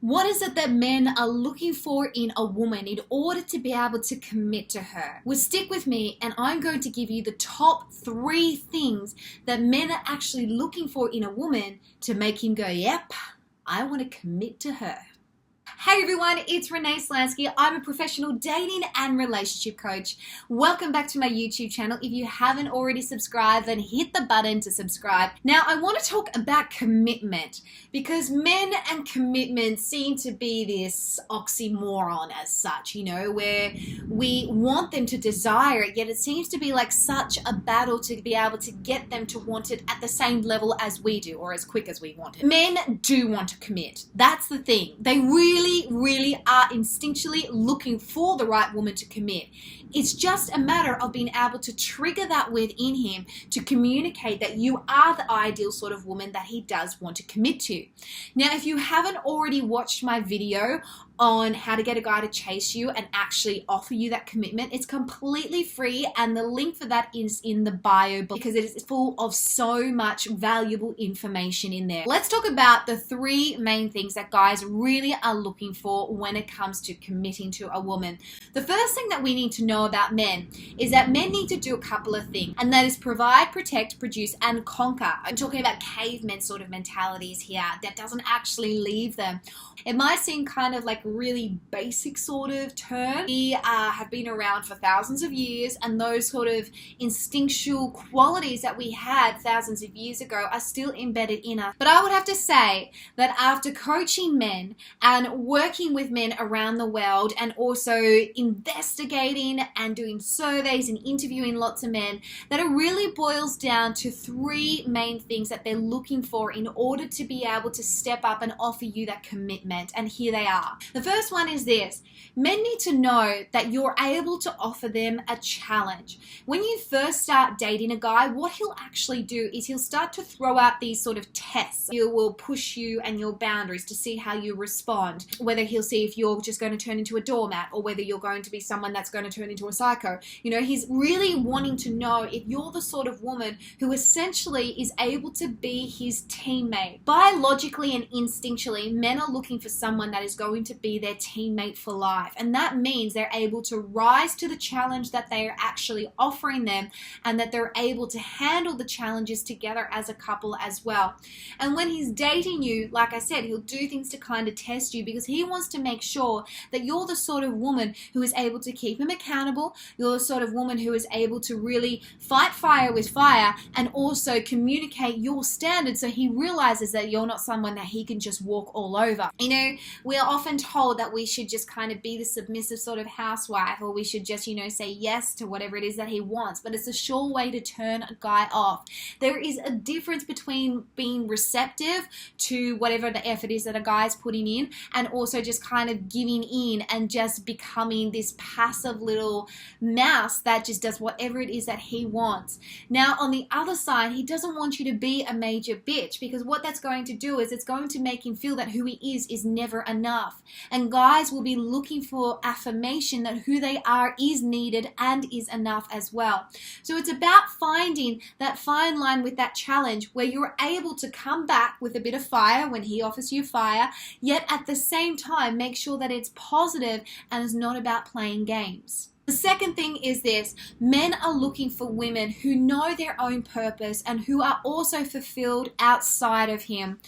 What is it that men are looking for in a woman in order to be able to commit to her? Well, stick with me and I'm going to give you the top 3 things that men are actually looking for in a woman to make him go, yep, I want to commit to her. Hey everyone, it's Renee Slansky. I'm a professional dating and relationship coach. Welcome back to my YouTube channel. If you haven't already subscribed, then hit the button to subscribe. Now, I want to talk about commitment because men and commitment seem to be this oxymoron as such, where we want them to desire it, yet it seems to be like such a battle to be able to get them to want it at the same level as we do or as quick as we want it. Men do want to commit. That's the thing. They really are instinctually looking for the right woman to commit. It's just a matter of being able to trigger that within him to communicate that you are the ideal sort of woman that he does want to commit to. Now, if you haven't already watched my video on how to get a guy to chase you and actually offer you that commitment, it's completely free and the link for that is in the bio because it is full of so much valuable information in there. Let's talk about the 3 main things that guys really are looking for when it comes to committing to a woman. The first thing that we need to know about men is that men need to do a couple of things, and that is provide, protect, produce, and conquer. I'm talking about cavemen sort of mentalities here that doesn't actually leave them. It might seem kind of like really basic sort of term. We have been around for thousands of years, and those sort of instinctual qualities that we had thousands of years ago are still embedded in us. But I would have to say that after coaching men and working with men around the world and also investigating and doing surveys and interviewing lots of men, that it really boils down to 3 main things that they're looking for in order to be able to step up and offer you that commitment. And here they are. The first one is this. Men need to know that you're able to offer them a challenge. When you first start dating a guy, what he'll actually do is he'll start to throw out these sort of tests. He will push you and your boundaries to see how you respond, whether he'll see if you're just going to turn into a doormat or whether you're going to be someone that's going to turn into a psycho. He's really wanting to know if you're the sort of woman who essentially is able to be his teammate. Biologically and instinctually, men are looking for someone that is going to be their teammate for life. And that means they're able to rise to the challenge that they are actually offering them and that they're able to handle the challenges together as a couple as well. And when he's dating you, like I said, he'll do things to kind of test you because he wants to make sure that you're the sort of woman who is able to keep him accountable. You're the sort of woman who is able to really fight fire with fire and also communicate your standards so he realizes that you're not someone that he can just walk all over. We're often told that we should just kind of be the submissive sort of housewife, or we should just, say yes to whatever it is that he wants, but it's a sure way to turn a guy off. There is a difference between being receptive to whatever the effort is that a guy's putting in and also just kind of giving in and just becoming this passive little mouse that just does whatever it is that he wants. Now, on the other side, he doesn't want you to be a major bitch because what that's going to do is it's going to make him feel that who he is never enough. And guys will be looking for affirmation that who they are is needed and is enough as well. So it's about finding that fine line with that challenge where you're able to come back with a bit of fire when he offers you fire, yet at the same time make sure that it's positive and is not about playing games. The second thing is this. Men are looking for women who know their own purpose and who are also fulfilled outside of him.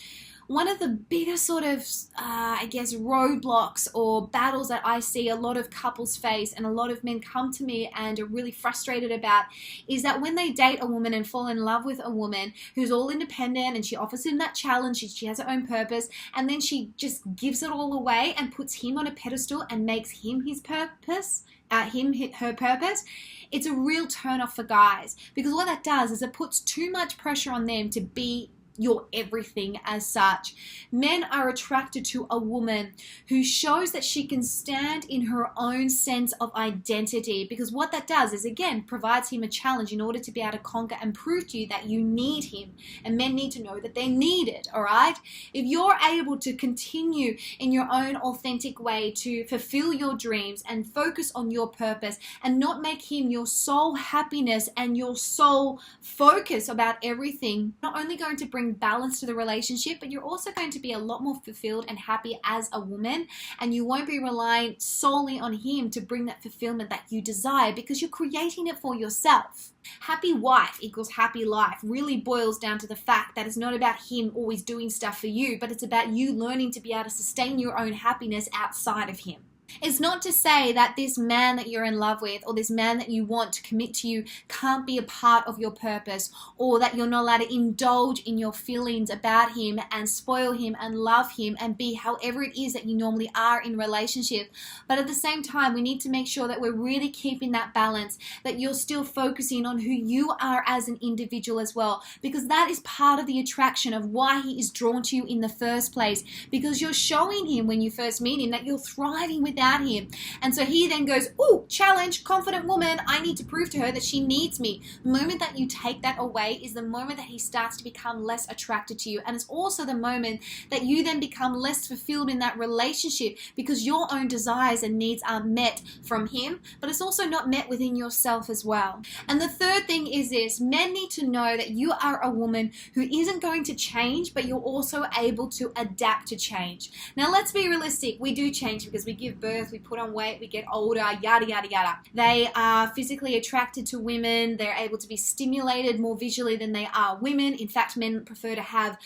One of the biggest sort of, roadblocks or battles that I see a lot of couples face and a lot of men come to me and are really frustrated about is that when they date a woman and fall in love with a woman who's all independent and she offers him that challenge, she has her own purpose, and then she just gives it all away and puts him on a pedestal and makes him his purpose, her purpose, it's a real turn off for guys because what that does is it puts too much pressure on them to be your everything as such. Men are attracted to a woman who shows that she can stand in her own sense of identity, because what that does is, again, provides him a challenge in order to be able to conquer and prove to you that you need him. And men need to know that they're needed, all right? If you're able to continue in your own authentic way to fulfill your dreams and focus on your purpose and not make him your sole happiness and your sole focus about everything, not only going to bring bring balance to the relationship, but you're also going to be a lot more fulfilled and happy as a woman, and you won't be relying solely on him to bring that fulfillment that you desire, because you're creating it for yourself. Happy wife equals happy life really boils down to the fact that it's not about him always doing stuff for you, but it's about you learning to be able to sustain your own happiness outside of him. It's not to say that this man that you're in love with or this man that you want to commit to you can't be a part of your purpose, or that you're not allowed to indulge in your feelings about him and spoil him and love him and be however it is that you normally are in relationship. But at the same time, we need to make sure that we're really keeping that balance, that you're still focusing on who you are as an individual as well, because that is part of the attraction of why he is drawn to you in the first place, because you're showing him when you first meet him that you're thriving without him. And so he then goes, "Ooh, challenge, confident woman, I need to prove to her that she needs me." The moment that you take that away is the moment that he starts to become less attracted to you. And it's also the moment that you then become less fulfilled in that relationship, because your own desires and needs are met from him, but it's also not met within yourself as well. And the third thing is this: men need to know that you are a woman who isn't going to change, but you're also able to adapt to change. Now, let's be realistic. We do change because we give birth, we put on weight, we get older, yada, yada, yada. They are physically attracted to women. They're able to be stimulated more visually than they are women. In fact, men prefer to have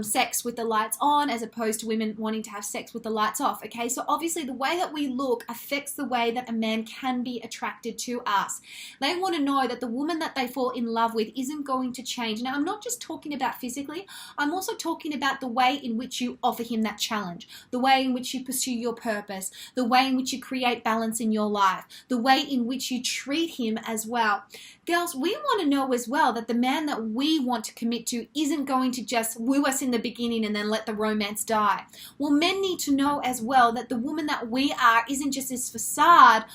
sex with the lights on as opposed to women wanting to have sex with the lights off. Okay, so obviously the way that we look affects the way that a man can be attracted to us. They want to know that the woman that they fall in love with isn't going to change. Now, I'm not just talking about physically. I'm also talking about the way in which you offer him that challenge, the way in which you pursue your purpose, the way in which you create balance in your life, the way in which you treat him as well. Girls, we want to know as well that the man that we want to commit to isn't going to just woo us in the beginning and then let the romance die. Well, men need to know as well that the woman that we are isn't just this facade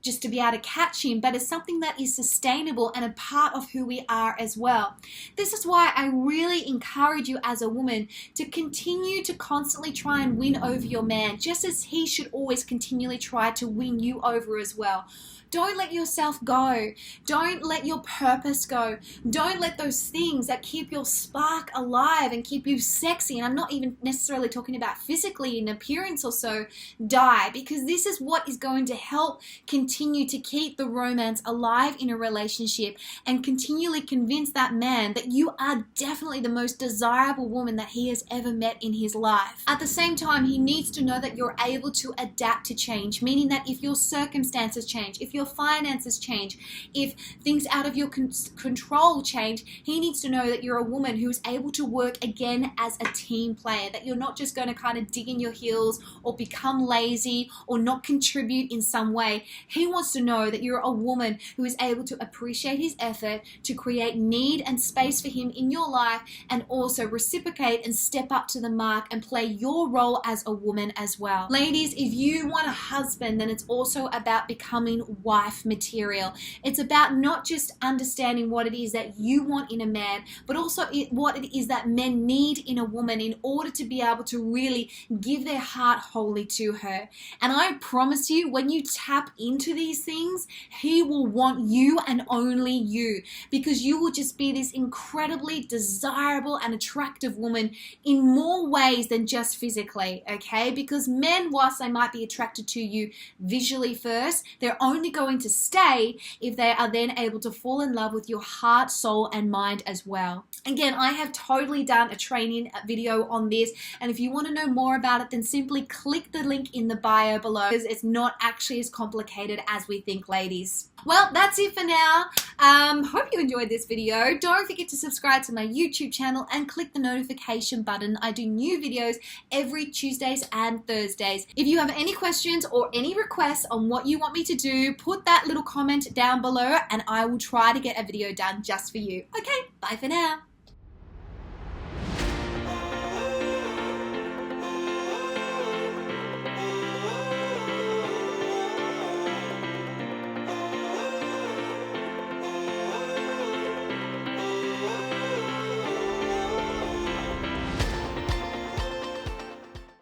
just to be able to catch him, but it's something that is sustainable and a part of who we are as well. This is why I really encourage you as a woman to continue to constantly try and win over your man, just as he should always continually try to win you over as well. Don't let yourself go. Don't let your purpose go. Don't let those things that keep your spark alive and keep you sexy, and I'm not even necessarily talking about physically in appearance or so, die, because this is what is going to help continue to keep the romance alive in a relationship and continually convince that man that you are definitely the most desirable woman that he has ever met in his life. At the same time, he needs to know that you're able to adapt to change, meaning that if your circumstances change, if your finances change, if things out of your control change, he needs to know that you're a woman who is able to work again as a team player, that you're not just going to kind of dig in your heels or become lazy or not contribute in some way. He wants to know that you're a woman who is able to appreciate his effort, to create need and space for him in your life, and also reciprocate and step up to the mark and play your role as a woman as well. Ladies, if you want a husband, then it's also about becoming wife material. It's about not just understanding what it is that you want in a man, but also what it is that men need in a woman in order to be able to really give their heart wholly to her. And I promise you, when you tap into these things, he will want you and only you, because you will just be this incredibly desirable and attractive woman in more ways than just physically, okay? Because men, whilst they might be attracted to you visually first, they're only going to stay if they are then able to fall in love with your heart, soul, and mind as well. Again, I have totally done a training video on this, and if you want to know more about it, then simply click the link in the bio below, because it's not actually as complicated as we think, ladies. Well, that's it for now. Hope you enjoyed this video. Don't forget to subscribe to my YouTube channel and click the notification button. I do new videos every Tuesdays and Thursdays. If you have any questions or any requests on what you want me to do, put that little comment down below and I will try to get a video done just for you. Okay, bye for now.